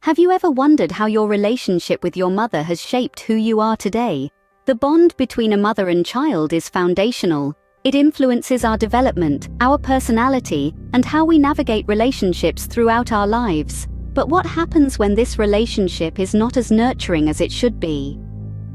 Have you ever wondered how your relationship with your mother has shaped who you are today? The bond between a mother and child is foundational. It influences our development, our personality, and how we navigate relationships throughout our lives. But what happens when this relationship is not as nurturing as it should be?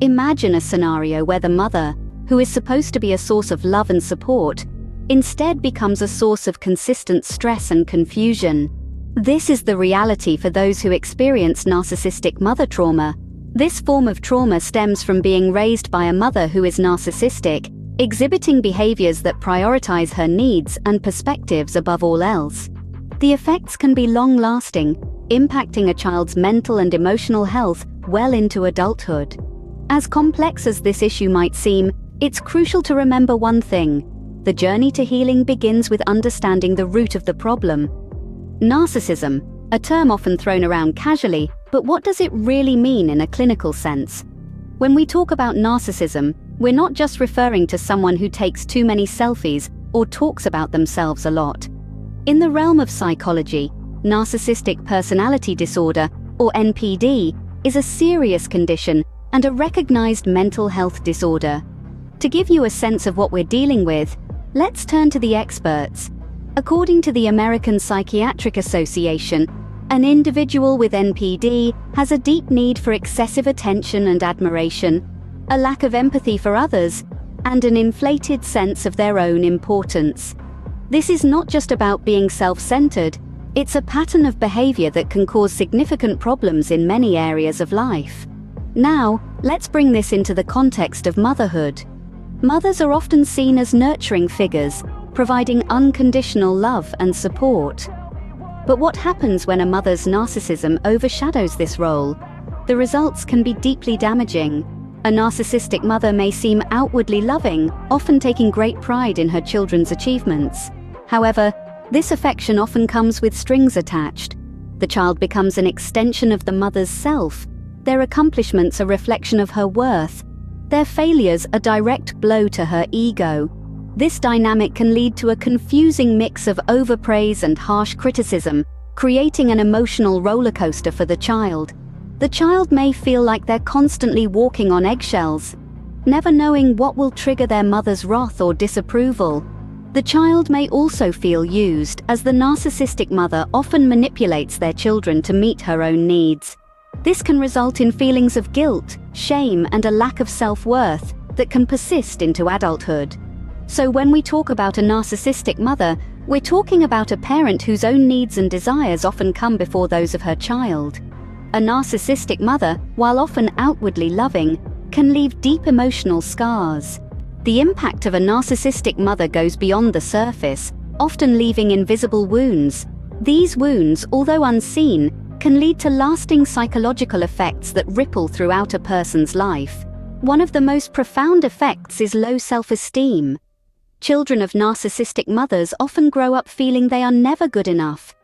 Imagine a scenario where the mother, who is supposed to be a source of love and support, instead becomes a source of consistent stress and confusion. This is the reality for those who experience narcissistic mother trauma. This form of trauma stems from being raised by a mother who is narcissistic, exhibiting behaviors that prioritize her needs and perspectives above all else. The effects can be long-lasting, impacting a child's mental and emotional health well into adulthood. As complex as this issue might seem, it's crucial to remember one thing: the journey to healing begins with understanding the root of the problem. Narcissism, a term often thrown around casually, but what does it really mean in a clinical sense? When we talk about narcissism, we're not just referring to someone who takes too many selfies or talks about themselves a lot. In the realm of psychology, narcissistic personality disorder, or NPD, is a serious condition and a recognized mental health disorder. To give you a sense of what we're dealing with, let's turn to the experts. According to the American Psychiatric Association, an individual with NPD has a deep need for excessive attention and admiration, a lack of empathy for others, and an inflated sense of their own importance. This is not just about being self-centered, it's a pattern of behavior that can cause significant problems in many areas of life. Now, let's bring this into the context of motherhood. Mothers are often seen as nurturing figures, providing unconditional love and support. But what happens when a mother's narcissism overshadows this role? The results can be deeply damaging. A narcissistic mother may seem outwardly loving, often taking great pride in her children's achievements. However, this affection often comes with strings attached. The child becomes an extension of the mother's self. Their accomplishments a reflection of her worth. Their failures a direct blow to her ego. This dynamic can lead to a confusing mix of overpraise and harsh criticism, creating an emotional rollercoaster for the child. The child may feel like they're constantly walking on eggshells, never knowing what will trigger their mother's wrath or disapproval. The child may also feel used, as the narcissistic mother often manipulates their children to meet her own needs. This can result in feelings of guilt, shame, and a lack of self-worth that can persist into adulthood. So when we talk about a narcissistic mother, we're talking about a parent whose own needs and desires often come before those of her child. A narcissistic mother, while often outwardly loving, can leave deep emotional scars. The impact of a narcissistic mother goes beyond the surface, often leaving invisible wounds. These wounds, although unseen, can lead to lasting psychological effects that ripple throughout a person's life. One of the most profound effects is low self-esteem. Children of narcissistic mothers often grow up feeling they are never good enough.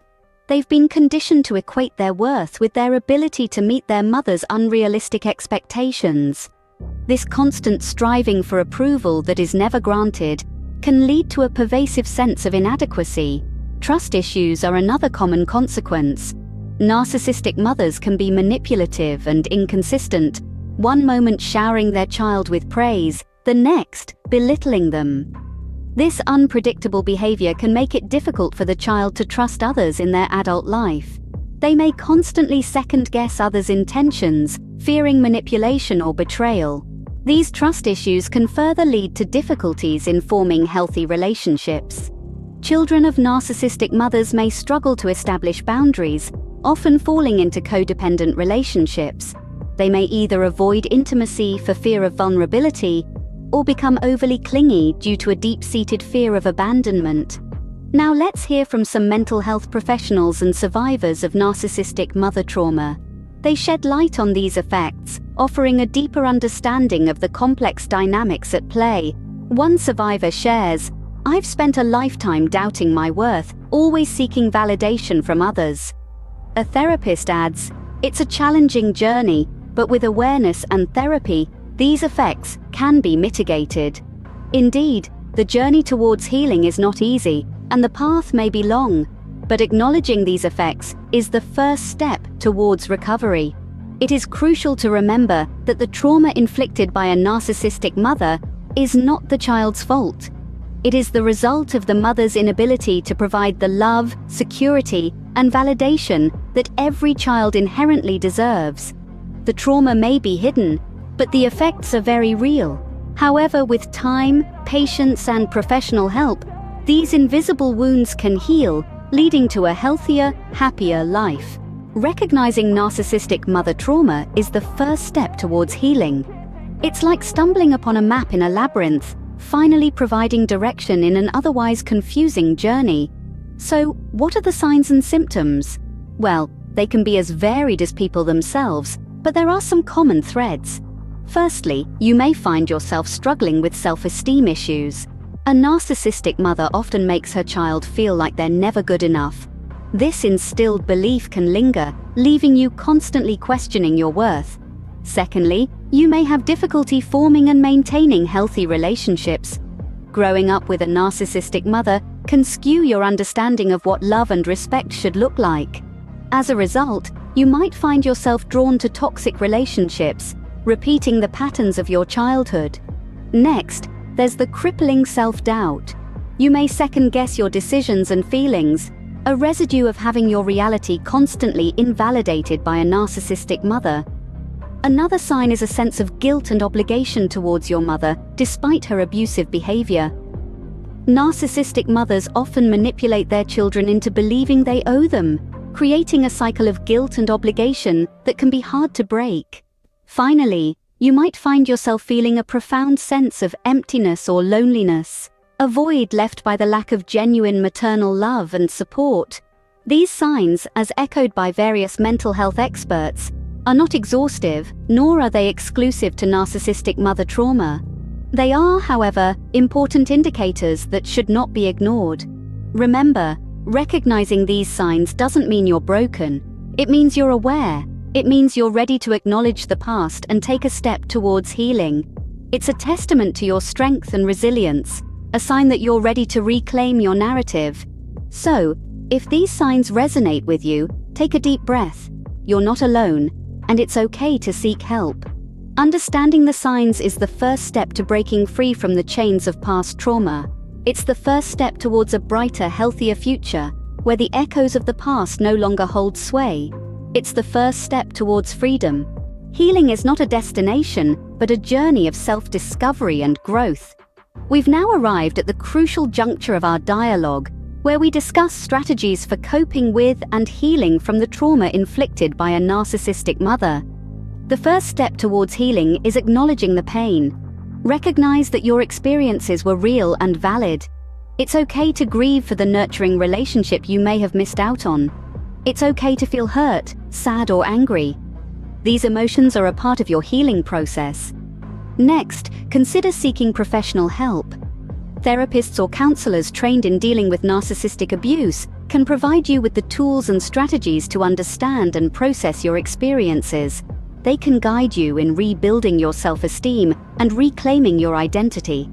They've been conditioned to equate their worth with their ability to meet their mother's unrealistic expectations. This constant striving for approval that is never granted can lead to a pervasive sense of inadequacy. Trust issues are another common consequence. Narcissistic mothers can be manipulative and inconsistent, one moment showering their child with praise, the next belittling them. This unpredictable behavior can make it difficult for the child to trust others in their adult life. They may constantly second-guess others' intentions, fearing manipulation or betrayal. These trust issues can further lead to difficulties in forming healthy relationships. Children of narcissistic mothers may struggle to establish boundaries, often falling into codependent relationships. They may either avoid intimacy for fear of vulnerability, or become overly clingy due to a deep-seated fear of abandonment. Now let's hear from some mental health professionals and survivors of narcissistic mother trauma. They shed light on these effects, offering a deeper understanding of the complex dynamics at play. One survivor shares, "I've spent a lifetime doubting my worth, always seeking validation from others." A therapist adds, "It's a challenging journey, but with awareness and therapy, these effects can be mitigated." Indeed, the journey towards healing is not easy, and the path may be long. But acknowledging these effects is the first step towards recovery. It is crucial to remember that the trauma inflicted by a narcissistic mother is not the child's fault. It is the result of the mother's inability to provide the love, security, and validation that every child inherently deserves. The trauma may be hidden, but the effects are very real. However, with time, patience, and professional help, these invisible wounds can heal, leading to a healthier, happier life. Recognizing narcissistic mother trauma is the first step towards healing. It's like stumbling upon a map in a labyrinth, finally providing direction in an otherwise confusing journey. So, what are the signs and symptoms? Well, they can be as varied as people themselves, but there are some common threads. Firstly, you may find yourself struggling with self-esteem issues. A narcissistic mother often makes her child feel like they're never good enough. This instilled belief can linger, leaving you constantly questioning your worth. Secondly, you may have difficulty forming and maintaining healthy relationships. Growing up with a narcissistic mother can skew your understanding of what love and respect should look like. As a result, you might find yourself drawn to toxic relationships, repeating the patterns of your childhood. Next, there's the crippling self-doubt. You may second-guess your decisions and feelings, a residue of having your reality constantly invalidated by a narcissistic mother. Another sign is a sense of guilt and obligation towards your mother, despite her abusive behavior. Narcissistic mothers often manipulate their children into believing they owe them, creating a cycle of guilt and obligation that can be hard to break. Finally, you might find yourself feeling a profound sense of emptiness or loneliness, a void left by the lack of genuine maternal love and support. These signs, as echoed by various mental health experts, are not exhaustive, nor are they exclusive to narcissistic mother trauma. They are, however, important indicators that should not be ignored. Remember, recognizing these signs doesn't mean you're broken. It means you're aware. It means you're ready to acknowledge the past and take a step towards healing. It's a testament to your strength and resilience, a sign that you're ready to reclaim your narrative. So, if these signs resonate with you, take a deep breath. You're not alone, and it's okay to seek help. Understanding the signs is the first step to breaking free from the chains of past trauma. It's the first step towards a brighter, healthier future, where the echoes of the past no longer hold sway. It's the first step towards freedom. Healing is not a destination, but a journey of self-discovery and growth. We've now arrived at the crucial juncture of our dialogue, where we discuss strategies for coping with and healing from the trauma inflicted by a narcissistic mother. The first step towards healing is acknowledging the pain. Recognize that your experiences were real and valid. It's okay to grieve for the nurturing relationship you may have missed out on. It's okay to feel hurt, sad, or angry. These emotions are a part of your healing process. Next, consider seeking professional help. Therapists or counselors trained in dealing with narcissistic abuse can provide you with the tools and strategies to understand and process your experiences. They can guide you in rebuilding your self-esteem and reclaiming your identity.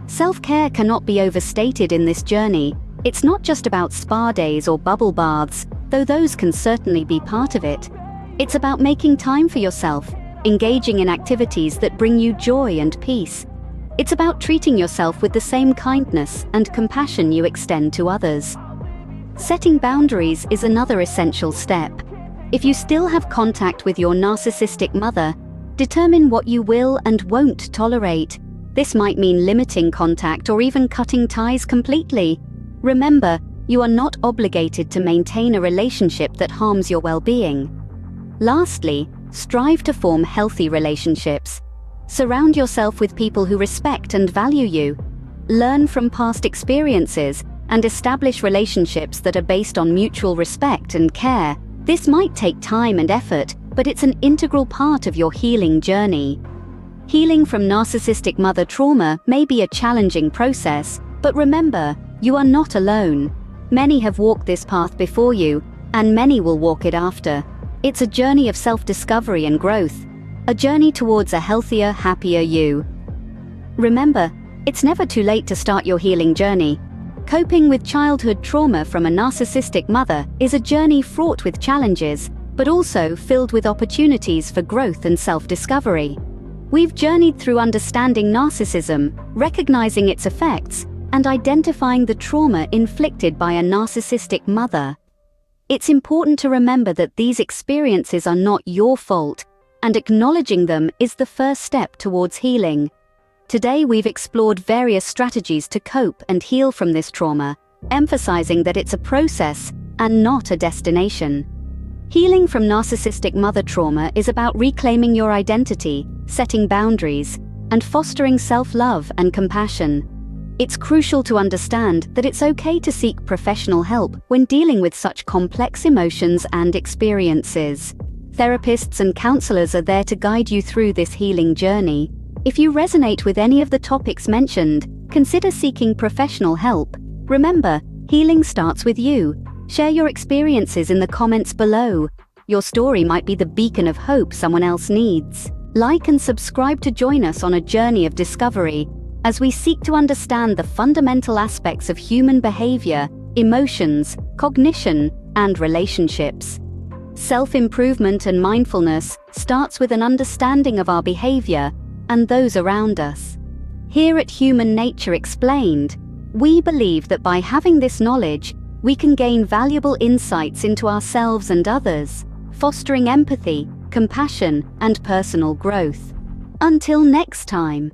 Self-care cannot be overstated in this journey. It's not just about spa days or bubble baths, though those can certainly be part of it. It's about making time for yourself, engaging in activities that bring you joy and peace. It's about treating yourself with the same kindness and compassion you extend to others. Setting boundaries is another essential step. If you still have contact with your narcissistic mother, determine what you will and won't tolerate. This might mean limiting contact or even cutting ties completely. Remember, you are not obligated to maintain a relationship that harms your well-being. Lastly, strive to form healthy relationships. Surround yourself with people who respect and value you. Learn from past experiences and establish relationships that are based on mutual respect and care. This might take time and effort, but it's an integral part of your healing journey. Healing from narcissistic mother trauma may be a challenging process, but remember, you are not alone. Many have walked this path before you, and many will walk it after. It's a journey of self-discovery and growth, a journey towards a healthier, happier you. Remember, it's never too late to start your healing journey. Coping with childhood trauma from a narcissistic mother is a journey fraught with challenges, but also filled with opportunities for growth and self-discovery. We've journeyed through understanding narcissism, recognizing its effects, and identifying the trauma inflicted by a narcissistic mother. It's important to remember that these experiences are not your fault, and acknowledging them is the first step towards healing. Today we've explored various strategies to cope and heal from this trauma, emphasizing that it's a process and not a destination. Healing from narcissistic mother trauma is about reclaiming your identity, setting boundaries, and fostering self-love and compassion. It's crucial to understand that it's okay to seek professional help when dealing with such complex emotions and experiences. Therapists and counselors are there to guide you through this healing journey. If you resonate with any of the topics mentioned, consider seeking professional help. Remember, healing starts with you. Share your experiences in the comments below. Your story might be the beacon of hope someone else needs. Like and subscribe to join us on a journey of discovery as we seek to understand the fundamental aspects of human behavior, emotions, cognition, and relationships. Self-improvement and mindfulness starts with an understanding of our behavior and those around us. Here at Human Nature Explained, we believe that by having this knowledge, we can gain valuable insights into ourselves and others, fostering empathy, compassion, and personal growth. Until next time.